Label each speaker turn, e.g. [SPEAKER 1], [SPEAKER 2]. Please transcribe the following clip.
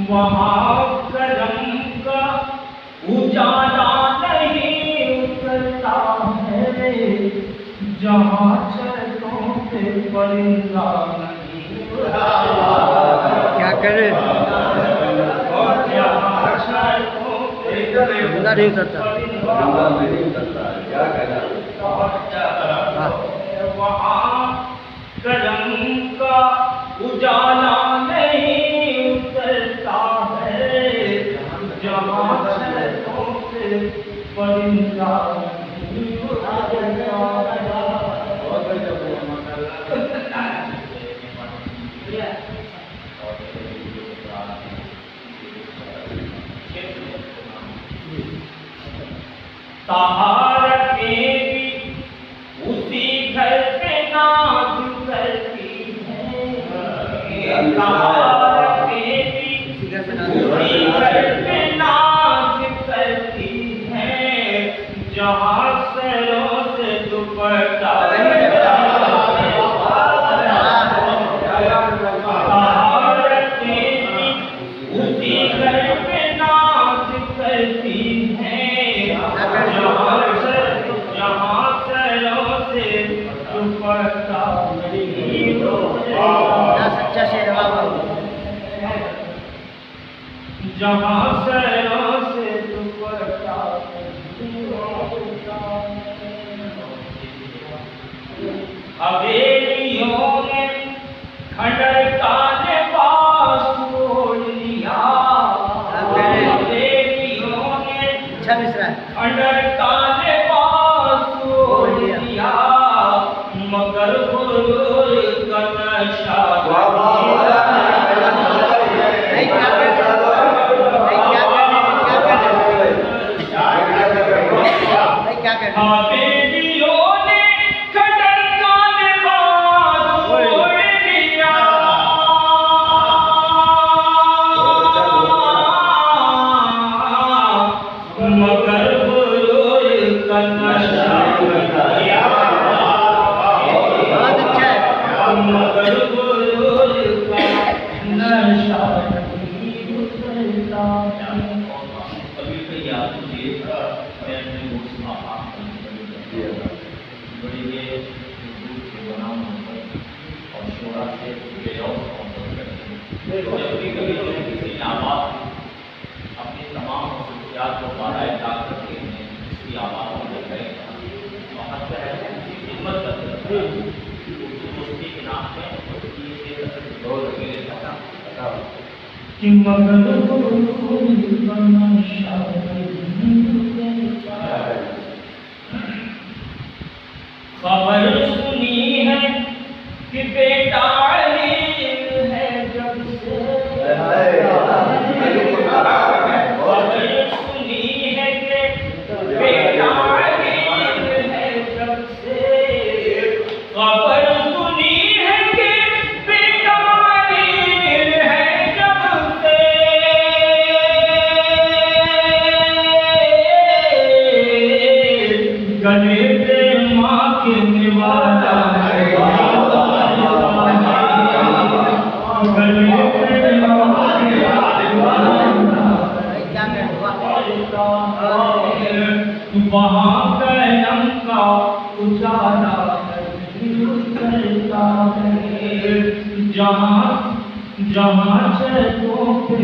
[SPEAKER 1] वहाँ करम का उजाला नहीं उतरता है, जहाँ छतों पे परिंदा नहीं उड़ता।
[SPEAKER 2] क्या करे नहीं उतरता,
[SPEAKER 1] क्या कहना। वहाँ करम का उजाला नहीं उतरता है, जहाँ छतों पे परिंदा नहीं उड़ता। तारकें भी उसी घर पे नाच करती हैं, तारकें भी उसी घर पे नाच करती हैं, जहाँ सरों से दुपट्टा
[SPEAKER 2] सच्चा शेर
[SPEAKER 1] जहाँ सरों से दुपट्टा हवेलियों में खंडर का लिबास ओढ़ लिया, हवेलियों में खंडर का लिबास ओढ़ लिया, मगर गुरूर का नशा हवेलियों ने खंडर का लिबास ओढ़ लिया, मगर गुरूर का नशा मगर गुरूर का नशा नहीं उतरता। कभी तो याद मुझे मैं अपने मुख से आभार बड़ी ये दूध से बना और शोरा से कभी किसी आवाज अपनी तमाम मसरूफियात को बाराए डाक करके इसकी आवाज़ में लगाएगा वहाँ से हिम्मत करते दोस्ती के नाम में कि मगर खबर सुनी है कि बेटा अलीम है जब से, खबर सुनी है कि बेटा अलीम है जब से, खबर सुनी है कि बेटा अलीम है जब से, गले पे माँ के निवाला है, गले पे माँ के निवाला वहाँ कलम का उजाला नहीं उतरता है, जहाँ छतों पे